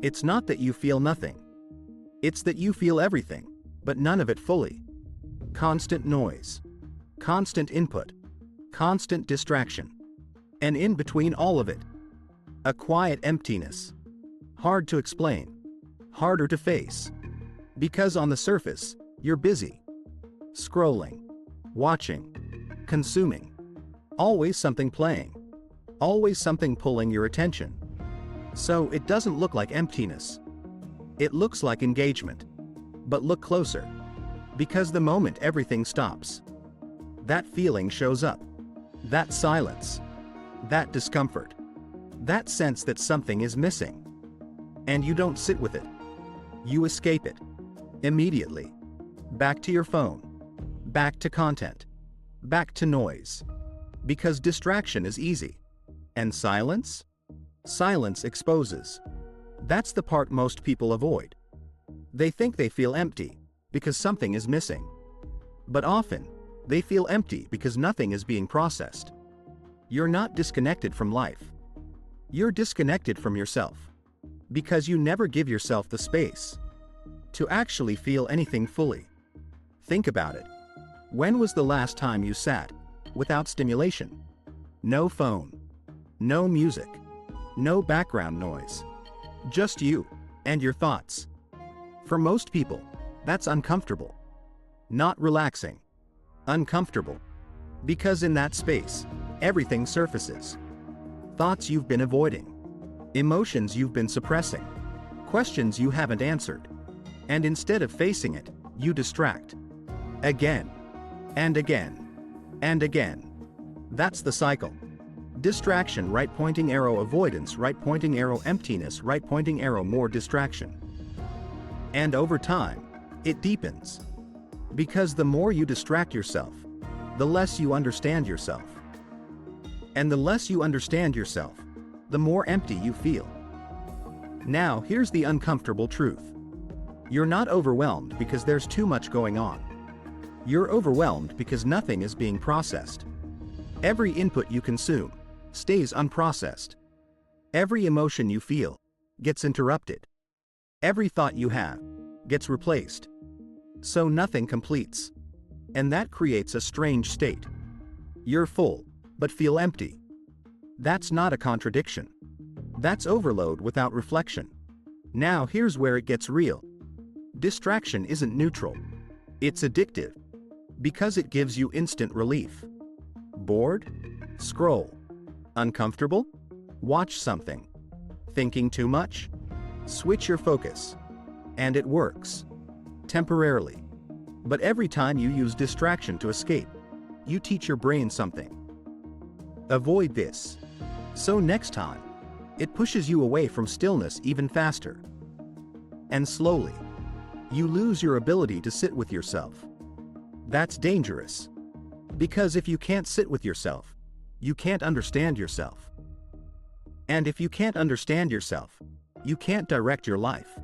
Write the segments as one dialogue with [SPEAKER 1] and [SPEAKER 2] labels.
[SPEAKER 1] It's not that you feel nothing. It's that you feel everything, but none of it fully. Constant noise. Constant input. Constant distraction. And in between all of it, a quiet emptiness. Hard to explain. Harder to face. Because on the surface, you're busy. Scrolling. Watching. Consuming. Always something playing. Always something pulling your attention. So it doesn't look like emptiness. It looks like engagement. But look closer. Because the moment everything stops, that feeling shows up. That silence. That discomfort. That sense that something is missing. And you don't sit with it. You escape it. Immediately. Back to your phone. Back to content. Back to noise. Because distraction is easy. And silence? Silence exposes. That's the part most people avoid. They think they feel empty because something is missing. But often, they feel empty because nothing is being processed. You're not disconnected from life. You're disconnected from yourself. Because you never give yourself the space to actually feel anything fully. Think about it. When was the last time you sat without stimulation? No phone. No music. No background noise. Just you and your thoughts. For most people, that's uncomfortable. Not relaxing. Uncomfortable. Because in that space, everything surfaces. Thoughts you've been avoiding. Emotions you've been suppressing. Questions you haven't answered. And instead of facing it, you distract. Again. And again. And again. That's the cycle. Distraction, right pointing arrow, avoidance, right pointing arrow, emptiness, right pointing arrow, more distraction. And over time, it deepens. Because the more you distract yourself, the less you understand yourself. And the less you understand yourself, the more empty you feel. Now, here's the uncomfortable truth. You're not overwhelmed because there's too much going on. You're overwhelmed because nothing is being processed. Every input you consume stays unprocessed. Every emotion you feel gets interrupted. Every thought you have gets replaced. So nothing completes. And that creates a strange state. You're full, but feel empty. That's not a contradiction. That's overload without reflection. Now here's where it gets real. Distraction isn't neutral. It's addictive. Because it gives you instant relief. Bored? Scroll. Uncomfortable? Watch something. Thinking too much? Switch your focus. And it works. Temporarily. But every time you use distraction to escape, you teach your brain something. Avoid this. So next time, it pushes you away from stillness even faster. And slowly, you lose your ability to sit with yourself. That's dangerous. Because if you can't sit with yourself, you can't understand yourself. And if you can't understand yourself, you can't direct your life.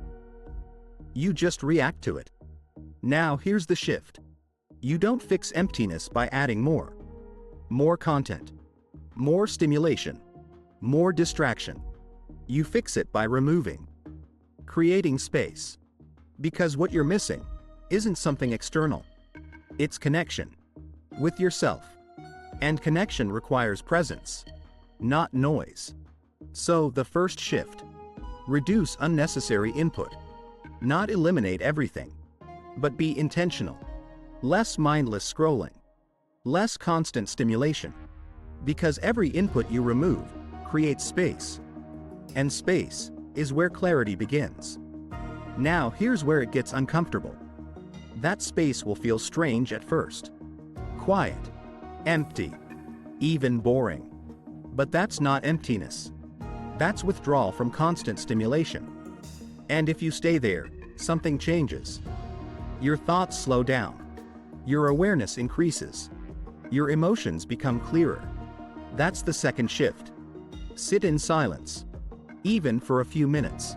[SPEAKER 1] You just react to it. Now here's the shift. You don't fix emptiness by adding more. More content. More stimulation. More distraction. You fix it by removing. Creating space. Because what you're missing isn't something external. It's connection. With yourself. And connection requires presence. Not noise. So the first shift. Reduce unnecessary input. Not eliminate everything. But be intentional. Less mindless scrolling. Less constant stimulation. Because every input you remove creates space. And space is where clarity begins. Now here's where it gets uncomfortable. That space will feel strange at first. Quiet. Empty. Even boring. But that's not emptiness. That's withdrawal from constant stimulation. And if you stay there, something changes. Your thoughts slow down. Your awareness increases. Your emotions become clearer. That's the second shift. Sit in silence. Even for a few minutes.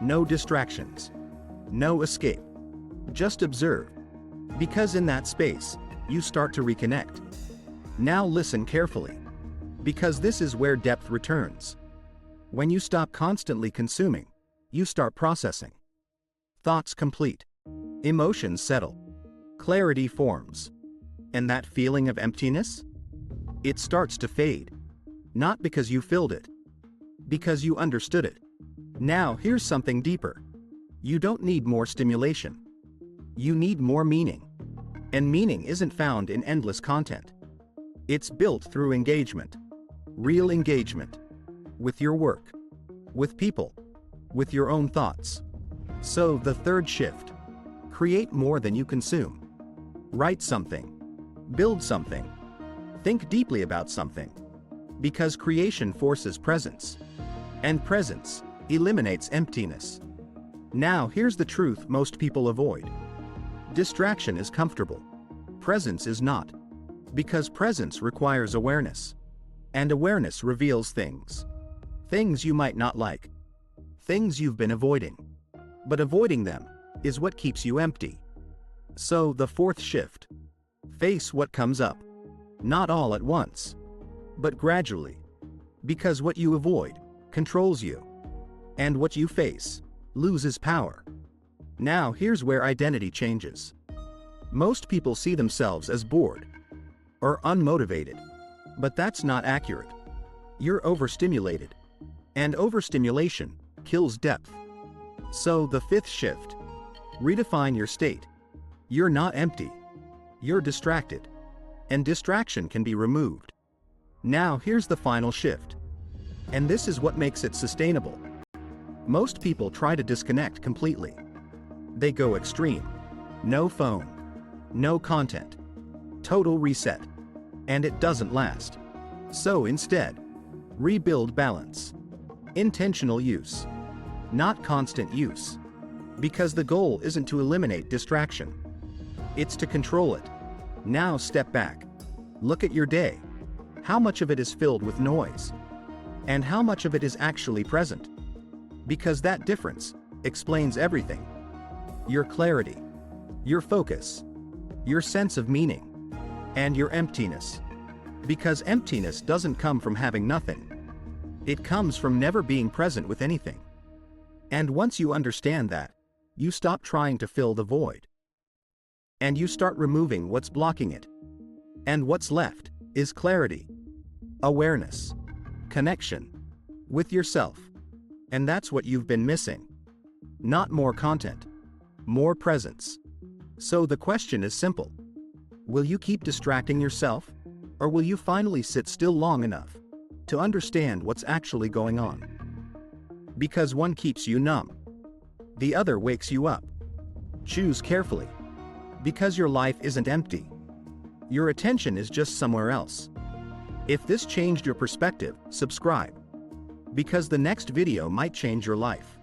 [SPEAKER 1] No distractions. No escape. Just observe. Because in that space, you start to reconnect. Now listen carefully. Because this is where depth returns. When you stop constantly consuming, You start processing. Thoughts complete. Emotions settle. Clarity forms. And that feeling of emptiness? It starts to fade. Not because you filled it. Because you understood it. Now here's something deeper. You don't need more stimulation. You need more meaning. And meaning isn't found in endless content. It's built through engagement. Real engagement. With your work. With people. With your own thoughts. So the third shift. Create more than you consume. Write something. Build something. Think deeply about something. Because creation forces presence. And presence eliminates emptiness. Now here's the truth most people avoid. Distraction is comfortable. Presence is not. Because presence requires awareness. And awareness reveals things. Things you might not like. Things you've been avoiding. But avoiding them is what keeps you empty. So the fourth shift. Face what comes up. Not all at once. But gradually. Because what you avoid controls you. And what you face loses power. Now here's where identity changes. Most people see themselves as bored or unmotivated. But that's not accurate. You're overstimulated. And overstimulation kills depth. So the fifth shift. Redefine your state. You're not empty. You're distracted. And distraction can be removed. Now here's the final shift. And this is what makes it sustainable. Most people try to disconnect completely. They go extreme. No phone. No content. Total reset. And it doesn't last. So instead, rebuild balance. Intentional use. Not constant use. Because the goal isn't to eliminate distraction. It's to control it. Now step back. Look at your day. How much of it is filled with noise? And how much of it is actually present? Because that difference explains everything. Your clarity, your focus, your sense of meaning, and your emptiness. Because emptiness doesn't come from having nothing. It comes from never being present with anything. And once you understand that, you stop trying to fill the void. And you start removing what's blocking it. And what's left is clarity, awareness, connection with yourself. And that's what you've been missing. Not more content, more presence. So the question is simple. Will you keep distracting yourself? Or will you finally sit still long enough to understand what's actually going on? Because one keeps you numb. The other wakes you up. Choose carefully. Because your life isn't empty. Your attention is just somewhere else. If this changed your perspective, subscribe. Because the next video might change your life.